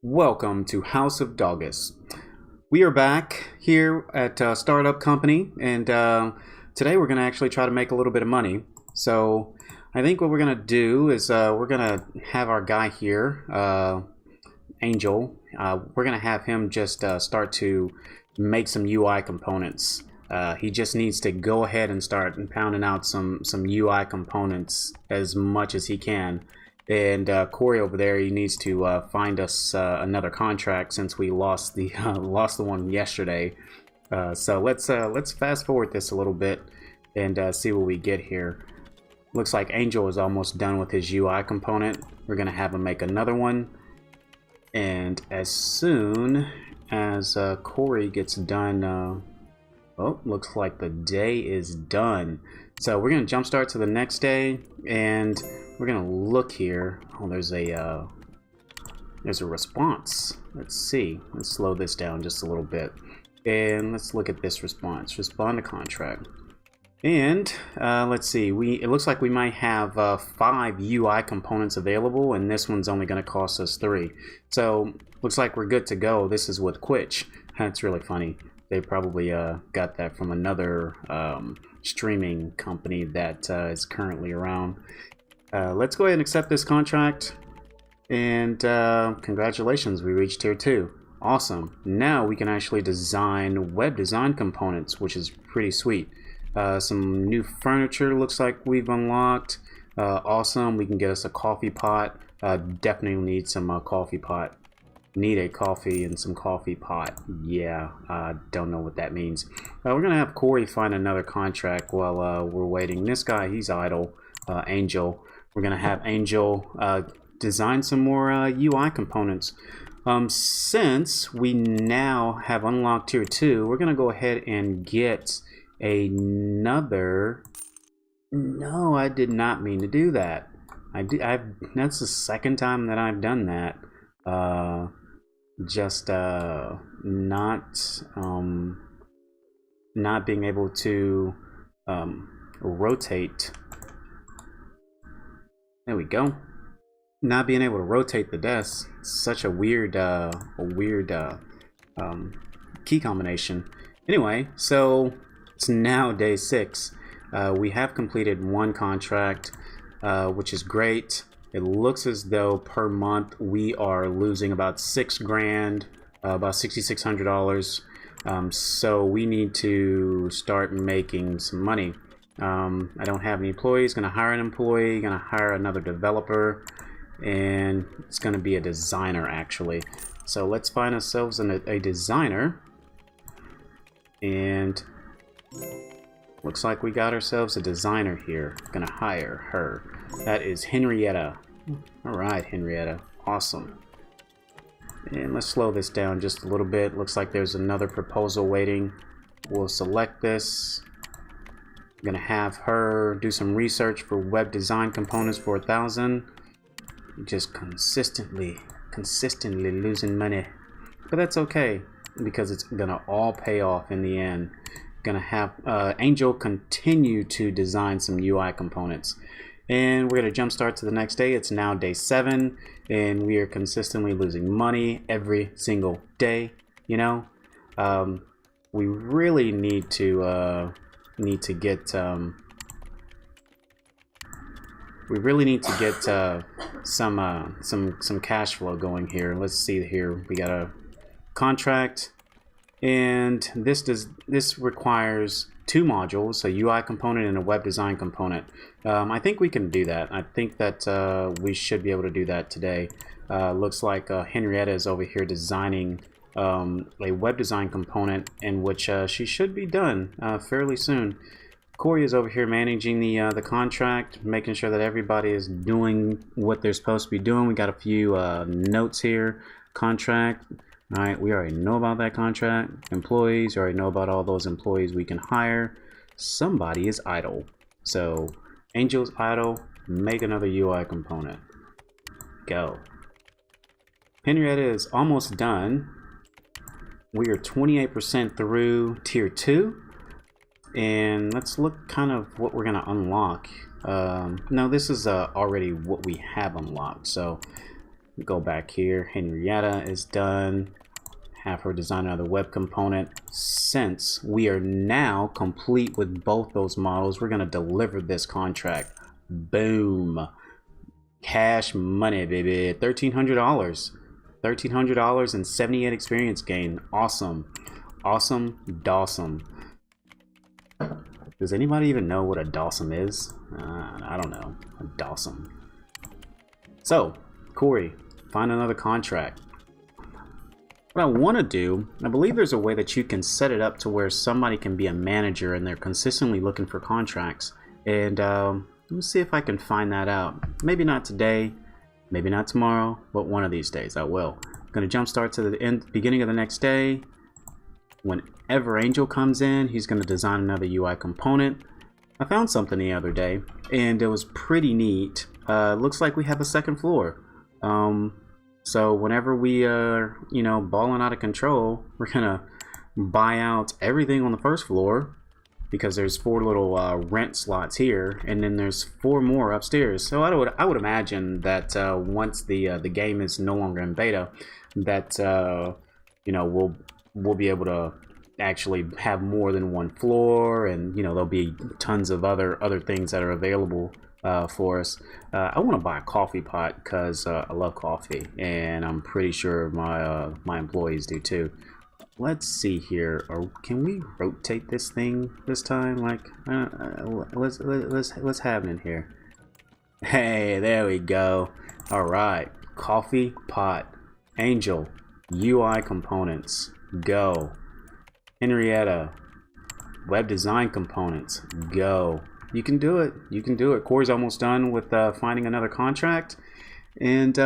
Welcome to House of Doggus. We are back here at Startup Company, and today we're going to actually try to make a little bit of money. So I think what we're going to do is we're going to have our guy here, Angel. We're going to have him just start to make some UI components. He just needs to go ahead and start pounding out some UI components as much as he can. And Corey over there, he needs to find us another contract since we lost the one yesterday. So let's fast forward this a little bit and see what we get here. Looks like Angel is almost done with his UI component. We're gonna have him make another one, and as soon as Corey gets done, oh, looks like the day is done. So we're gonna jumpstart to the next day, and we're gonna look here. Oh, there's a response. Let's see. Let's slow this down just a little bit, and let's look at this response. Respond to contract. And let's see. It looks like we might have 5 UI components available, and this one's only going to cost us 3. So looks like we're good to go. This is with Quitch. That's really funny. They probably got that from another streaming company that is currently around. Let's go ahead and accept this contract, and congratulations, we reached tier 2. Awesome. Now we can actually design web design components, which is pretty sweet. Some new furniture looks like we've unlocked. Awesome. We can get us a coffee pot. Definitely need some coffee pot. Need a coffee and some coffee pot. Yeah, don't know what that means. We're gonna have Corey find another contract while we're waiting. This guy, he's idle. Angel. We're gonna have Angel design some more UI components. Since we now have unlocked tier 2, we're gonna go ahead and get another. No, I did not mean to do that. That's the second time that I've done that. Not being able to rotate. There we go. Not being able to rotate the desk. Such a weird key combination. Anyway, so it's now day 6. We have completed 1 contract, which is great. It looks as though per month we are losing about 6 grand, about $6,600. So we need to start making some money. I don't have any employees. Gonna hire an employee, gonna hire another developer, and it's gonna be a designer actually. So let's find ourselves a designer, and looks like we got ourselves a designer here. Gonna hire her. That is Henrietta. Alright, Henrietta. Awesome. And let's slow this down just a little bit. Looks like there's another proposal waiting. We'll select this. I'm gonna have her do some research for web design components for 1,000. Just consistently losing money. But that's okay, because it's gonna all pay off in the end. Gonna have Angel continue to design some UI components, and we're gonna jumpstart to the next day. It's now day 7, and we are consistently losing money every single day. You know, we really need to get some cash flow going here. Let's see here. We got a contract. And this requires 2 modules, a UI component and a web design component. I think we can do that. I think that we should be able to do that today. Looks like Henrietta is over here designing a web design component, in which she should be done fairly soon. Corey is over here managing the contract, making sure that everybody is doing what they're supposed to be doing. We got a few notes here. Contract. Alright, we already know about that contract. Employees, you already know about all those employees we can hire. Somebody is idle. So, Angel's idle, make another UI component. Go. Henrietta is almost done. We are 28% through tier 2. And let's look kind of what we're going to unlock. No, this is already what we have unlocked. So, Go back here. Henrietta is done. Have her design another web component. Since we are now complete with both those models, we're going to deliver this contract. Boom. Cash money, baby. $1,300. $1,300 and 78 experience gain. Awesome. Awesome. Dawsome. Does anybody even know what a dawsome is? I don't know. A dawsome. So, Corey, find another contract. What I want to do, I believe there's a way that you can set it up to where somebody can be a manager and they're consistently looking for contracts. And let me see if I can find that out. Maybe not today, maybe not tomorrow, but one of these days I will. I'm going to jump start to the beginning of the next day. Whenever Angel comes in, he's going to design another UI component. I found something the other day and it was pretty neat. Looks like we have a second floor. So whenever we are, you know, balling out of control, we're gonna buy out everything on the first floor because there's 4 little rent slots here, and then there's 4 more upstairs. So I would imagine that once the game is no longer in beta, that you know, we'll be able to actually have more than one floor, and you know, there'll be tons of other things that are available for us. I want to buy a coffee pot because I love coffee, and I'm pretty sure my employees do too. Let's see here. Can we rotate this thing this time? Like, what's happening here? Hey, there we go. All right, coffee pot. Angel, UI components, go. Henrietta, web design components, go. You can do it. You can do it. Corey's almost done with finding another contract. And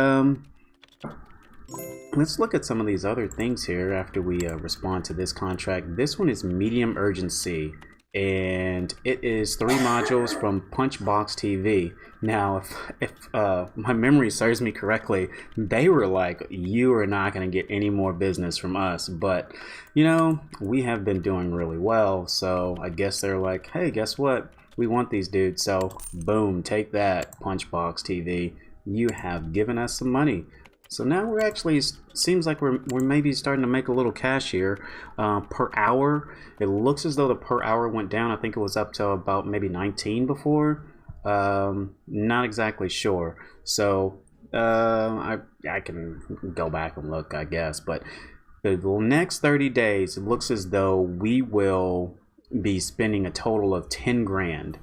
let's look at some of these other things here after we respond to this contract. This one is medium urgency. And it is 3 modules from Punchbox TV. Now, if my memory serves me correctly, they were like, you are not going to get any more business from us. But, you know, we have been doing really well. So I guess they're like, hey, guess what? We want these dudes. So boom, take that, Punchbox TV. You have given us some money. So now we're actually, seems like we're maybe starting to make a little cash here. Per hour, it looks as though the per hour went down. I think it was up to about maybe 19 before. Not exactly sure. So I can go back and look, I guess. But the next 30 days, it looks as though we will be spending a total of 10 grand.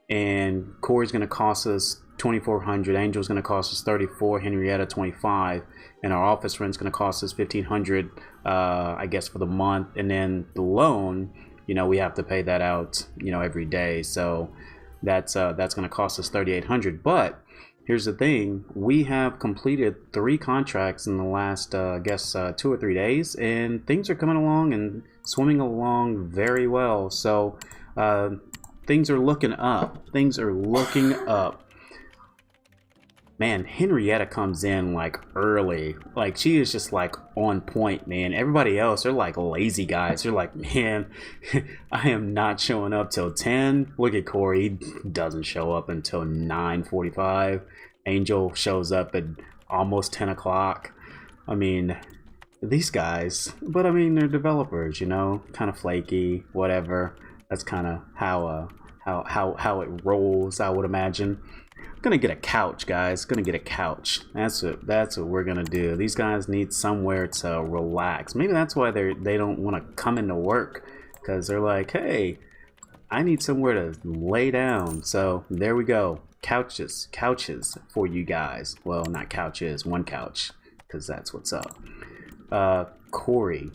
And Corey's going to cost us 2,400. Angel's going to cost us 34. Henrietta 25, and our office rent's going to cost us 1,500. I guess for the month, and then the loan, you know, we have to pay that out, you know, every day. So that's going to cost us 3,800. But here's the thing: we have completed 3 contracts in the last, I guess, 2 or 3 days, and things are coming along and swimming along very well. So things are looking up. Things are looking up. Man, Henrietta comes in like early. Like, she is just like on point, man. Everybody else, they're like lazy guys. They're like, man, I am not showing up till 10. Look at Corey. He doesn't show up until 9:45. Angel shows up at almost 10 o'clock. I mean, these guys, but I mean, they're developers, you know, kind of flaky, whatever. That's kind of how it rolls, I would imagine. Gonna get a couch, guys. Gonna get a couch. That's what we're gonna do. These guys need somewhere to relax. Maybe that's why they don't want to come into work, because they're like, hey, I need somewhere to lay down. So there we go. Couches for you guys. Well, not couches, one couch, because that's what's up. Corey,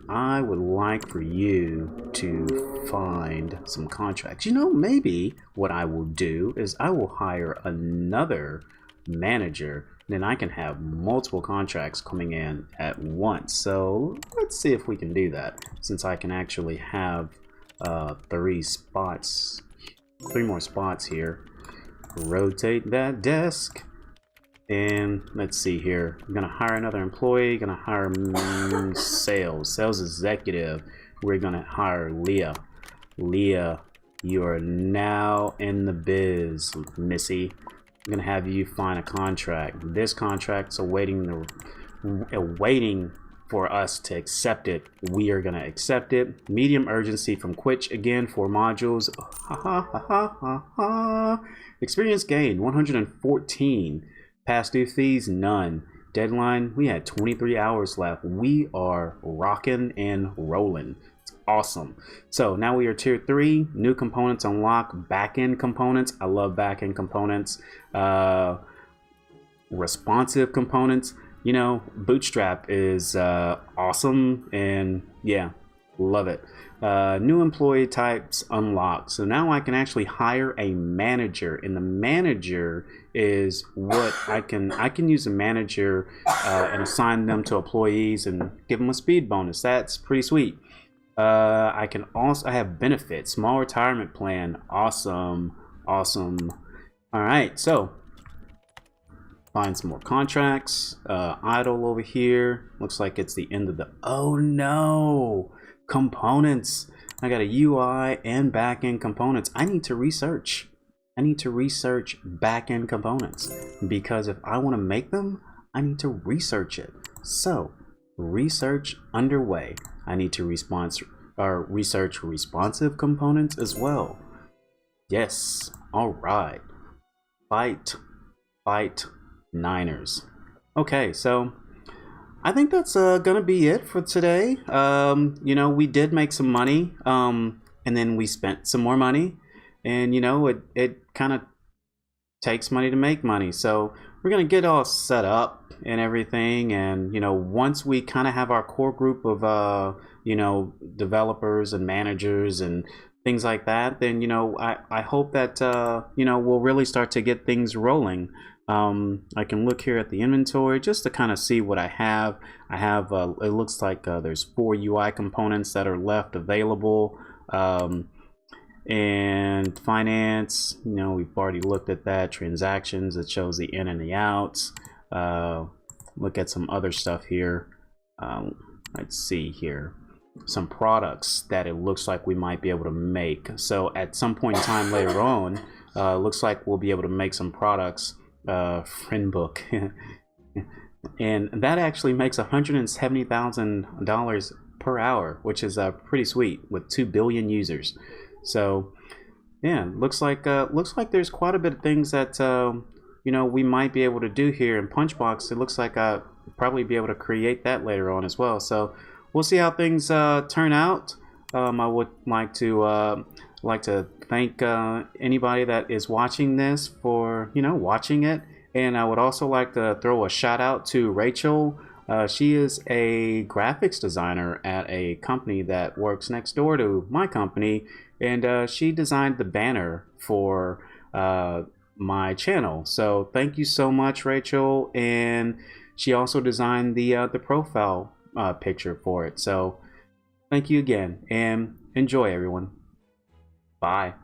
I would like for you to find some contracts. You know, maybe what I will do is I will hire another manager. Then I can have multiple contracts coming in at once. So let's see if we can do that, since I can actually have 3 more spots here. Rotate that desk. And let's see here. I'm gonna hire another employee. Gonna hire sales executive. We're gonna hire Leah. Leah, you are now in the biz, Missy. I'm gonna have you find a contract. This contract's awaiting for us to accept it. We are gonna accept it. Medium urgency from Quitch again, 4 modules. Ha ha ha ha ha ha. Experience gain 114. Past due fees none. Deadline, we had 23 hours left. We are rocking and rolling. Awesome. So now we are tier 3. New components unlock. Backend components. I love backend components. Responsive components. You know, Bootstrap is awesome, and yeah, love it. New employee types unlocked. So now I can actually hire a manager, and the manager is what I can use a manager and assign them to employees and give them a speed bonus. That's pretty sweet. I have benefits, small retirement plan. Awesome. All right, so find some more contracts. Idle over here. Looks like it's the end of the, oh no, components. I got a UI and backend components. I need to research backend components, because if I want to make them, I need to research it. So research underway. I need to research responsive components as well. Yes. All right. Fight Niners. Okay, so I think that's gonna be it for today. You know, we did make some money, and then we spent some more money, and you know, it kind of takes money to make money. So we're gonna get all set up and everything, and you know, once we kind of have our core group of you know, developers and managers and things like that, then you know, I hope that you know, we'll really start to get things rolling. I can look here at the inventory just to kind of see what I have. It looks like there's 4 UI components that are left available. And finance, you know, we've already looked at that. Transactions, it shows the in and the outs. Look at some other stuff here. Let's see here, some products that it looks like we might be able to make. So at some point in time later on, looks like we'll be able to make some products. Friend book. And that actually makes $170,000 per hour, which is pretty sweet with 2 billion users. So yeah, looks like there's quite a bit of things that you know, we might be able to do here in Punchbox. It looks like I'll probably be able to create that later on as well. So we'll see how things turn out. I would like to thank anybody that is watching this for, you know, watching it. And I would also like to throw a shout out to Rachel. She is a graphics designer at a company that works next door to my company, and she designed the banner for my channel. So thank you so much, Rachel. And she also designed the profile picture for it. So thank you again, and enjoy, everyone. Bye.